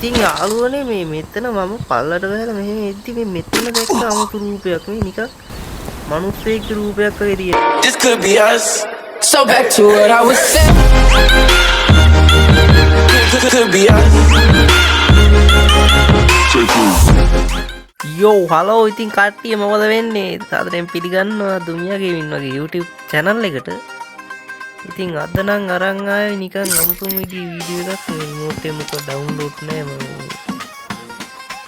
ඉතින් යාළුවනේ මේ මෙතන මම පල්ලට බහලා මෙහෙම එද්දි මේ මෙතන දැක්ක අමුතු රූපයක් මේ නිකන් මිනිස්සෙක්ගේ රූපයක් වගේ තියෙනවා. This could be us. So back to what I was saying. Could be us. යෝ හලෝ ඉතින් කට්ටිය මොකද වෙන්නේ? සාදරයෙන් පිළිගන්නවා දුමියා ගේමින් වගේ YouTube channel එකට. ඉතින් අද නම් අරන් ආවේ නිකන් අමුතුම වීඩියෝ එකක් මේ remote එක මොකද download නෑ මම.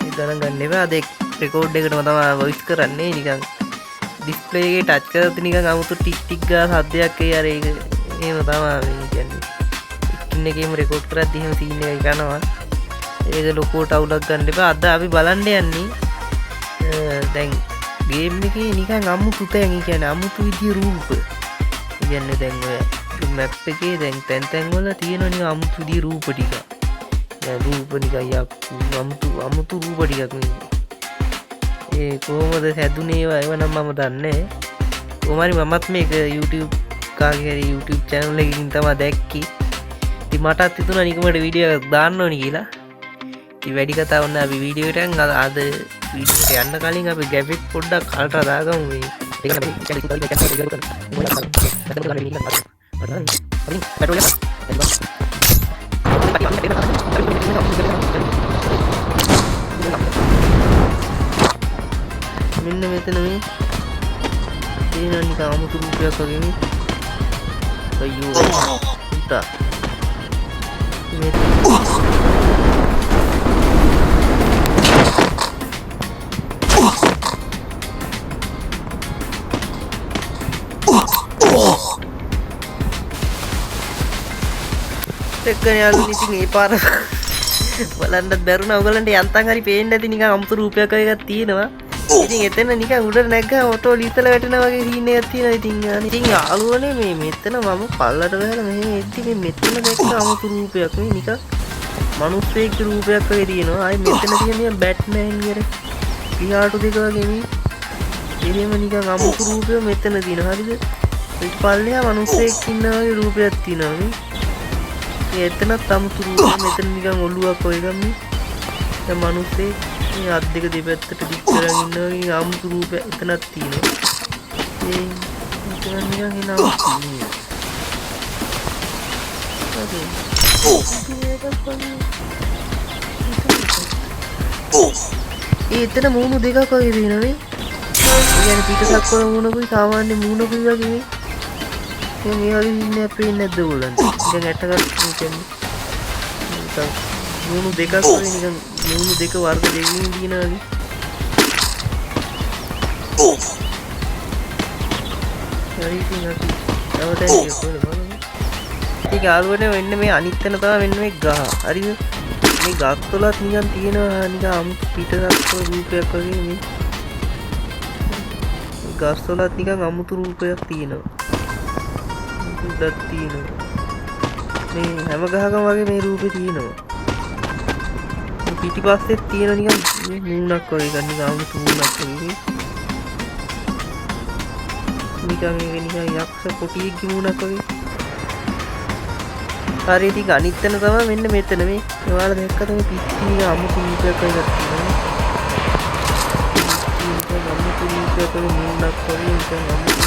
ඒ ගණන් ගන්න එපා. අද record එකටම තමයි voice කරන්නේ නිකන් display එකේ touch කරද්දි නිකන් අමුතු ටික් ටික් ගා සද්දයක් එයි අර ඒක එහෙම තමයි මේ කියන්නේ. ස්කින් එකේම record කරද්දි එහෙම scene එකක් යනවා. ඒක ලොකුවට අවුලක් ගන්න එපා. අද අපි බලන්න යන්නේ දැන් ගේම් එකේ නිකන් අමුතු තැන්. ඒ කියන්නේ අමුතු විදිය රූප. කියන්නේ දැන් ඔය මැප් එකේ දැන් තැන් වල තියෙන නිකන් අමුතු විදිය රූප ටික. දැන් රූප නිකන් අමුතු රූප ටිකක් මේ. ඒ කොහොමද හැදුනේ ඒව නම් මම දන්නේ නැහැ. කොහොම හරි මමත් මේක YouTube කාගේ හරි YouTube channel එකකින් තමයි දැක්කේ. ඉතින් මටත් හිතුණා නිකමට වීඩියෝ එකක් දාන්න ඕනි කියලා. ඉතින් වැඩි කතාවක් නෑ අපි වීඩියෝ එකට අද වීඩියෝ එකට යන්න කලින් අපි ගැෆික් පොඩ්ඩක් කල්ට දාගමු මේ. ඒක නම් channel එක මෙන්න මෙතන මේ තියෙන නිකන් අමුතු රූපයක් වගේ මේ අයියෝ උටා එක්කනේ යාළුවනි ඉතින් ඒ පාර බලන්නත් බැරුණා. ඔයගලන්ට යන්තම් හරි පේන්න ඇති නිකන් අමුතු රූපයක් වගේ එකක් තියෙනවා. ඉතින් එතන නිකන් උඩට නැග්ගා ඔටෝ ලීතල වැටෙනා වගේ සීන් එකක් තියෙනවා. ඉතින් යාළුවනේ මේ මෙතන මම පල්ලට බහලා මෙහෙම එද්දි මේ මෙතන දැක්ක අමුතු රූපයක් මේ නිකන් මිනිස්සෙක්ගේ රූපයක් වගේ තියෙනවා. ආයි මෙතන තියෙන බැට්මෑන් ගියරේ පියාටු දෙක වගේ මේ එහෙම නිකන් අමුතු රූපය මෙතන තියෙනවා. හරිද? ඒ පල්ලෙහා මිනිස්සෙක් ඉන්න වගේ රූපයක් තියෙනවා මේ. එතනත් අමුතු රූපයක් මෙතන නිකන් ඔළුවක් වගේ එකක් මේ. දැන් මිනිස්සෙක් මේ අත් දෙක දෙපැත්තට දික් කරගෙන ඉන්නවා වගේ අමුතු රූපයක් එතනක් තියෙනවා. ඒ මෙතන නිකන් එනවා. එතන මූණු දෙකක් වගේ තියෙනවා මේ. ඒ කියන්නේ පිටසක් වල මූණකුයි සාමාන්‍ය මූණකුයි වගේ මේ. මේ වගේ ඉන්නේ අපේ නැද්ද ඕලන්ට. නිකන් ඇටකට කියන්නේ. නිකන් මූණු දෙකක් වගේ නිකන් මූණු දෙක වර්ග දෙකකින් දිනනවා වගේ. හරි ඉතින් අපි තවදැන් කියපුවා බලමු. ඉතින් යාළුවනේ මෙන්න මේ අනිත් තැන තමයි මෙන්න මේ ගහ. හරිද? මේ ගස් වලත් නිකන් තියෙනවා නිකන් අමුතු පිටසක් රූපයක් වගේ මේ. ගස් වලත් නිකන් අමුතු රූපයක් තියෙනවා. උඩක් තියෙනවා. මේ හැම ගහකම වගේ මේ රූපේ තියෙනවා. මේ පිටිපස්සේ තියෙන නිකන් මූණක් වගේ එකක් නිකන් අමුතු මූණක් වගේ. නිකන් මේක නිකන් යක්ෂ කොටියෙක්ගේ මූණක් වගේ. හරි ඉතින් අනිත් තැන තමයි මෙන්න මෙතන මේ. ඔයාලා දැක්කද මේ පිටි නිකන් අමුතු රූපයක් වගේ එකක් තියෙනවා. අමුතු රූපයක් වගේ මූණක් වගේ නිකන් අමුතු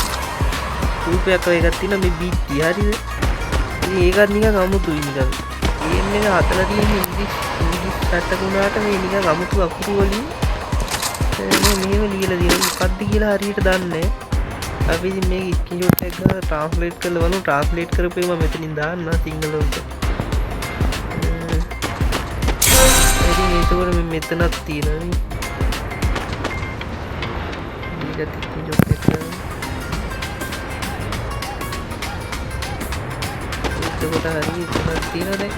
රූපයක් වගේ එකක් තියෙනවා මේ බීට්ටි. හරිද? ඉතින් ඒකත් නිකන් අමුතුයි නිකන්. ගේම් එක හදලා තියෙන ඉංග්‍රීසි රටක උනාට මේ නිකන් අමුතු අකුරු වලින් මෙහෙම ලියලා තියෙනවා. මොකක්ද කියලා හරියට දන්නේ නැහැ. අපි ඉතින් මේක ස්ක්‍රීන්ෂොට් එක ගහලා ට්‍රාන්ස්ලේට් කරලා බලමු. ට්‍රාන්ස්ලේට් කරපු එක මම මෙතනින් දාන්න සිංහල වලට. ඉතින් ඒකවල මෙතනක් තියෙනවා නේ. මේක ස්ක්‍රීන්ෂොට් එක කොට හරි ඉතනක් තියෙනවා දැන්.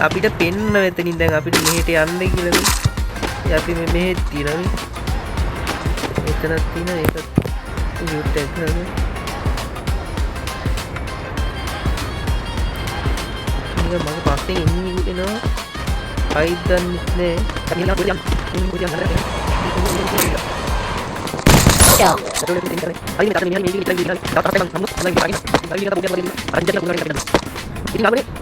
අපිට පෙන්න මෙතනින් දැන් අපිට මෙහෙට යන්න කියලා නේ. අපි මෙහෙ තියෙනවා නේ. එතනක් තියෙනවා ඒක YouTube එක ගන්න. ඉතින් මම පස්සේ ඉන්නේ එනවා. හයිඩ් දන්නෙත් නෑ. කනිලා පොඩි යන්න.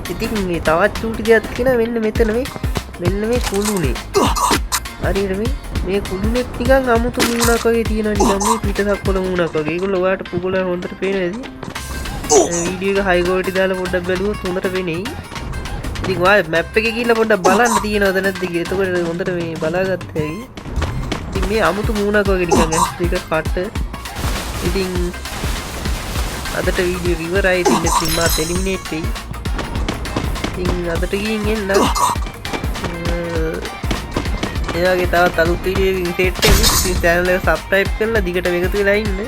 ඉතින් මේ තවත් චූටි දෙයක් තියෙනවා මෙන්න මෙතන මේ මෙන්න මේ කුළුනේ හරියට මේ කුළුනෙත් නිකන් අමුතු මූණක් වගේ තියෙනවා නිකන් මේ පිටසක්වල මූණක් වගේ. ඒගොල්ලෝ ඔයාලට පුගුල හොඳට පේනවා ඇති. වීඩියෝ එක හයි ක්වොලිටි දාලා පොඩ්ඩක් බැලුවොත් හොඳට පේනෙයි. ඉතින් ඔයා මැප් එකේ ගිහිල්ලා පොඩ්ඩක් බලන්න තියෙනවද නැද්ද කියලා. එතකොට හොඳට මේ බලාගත්ත හැකි. ඉතින් මේ අමුතු මූණක් වගේ නිකන් ඇස් දෙක කට. ඉතින් අදට වීඩියෝ එක ඉවරයි. ඉතින් මාත් එලිමිනේට් වෙයි. ඉතින් අදට ගිහින් එන්න. එයාගේ තවත් අලුත් වීඩියෝ එකකින් සෙට් වෙමු. ඉතින් channel එක subscribe කරලා දිගටම එකතු වෙලා ඉන්න.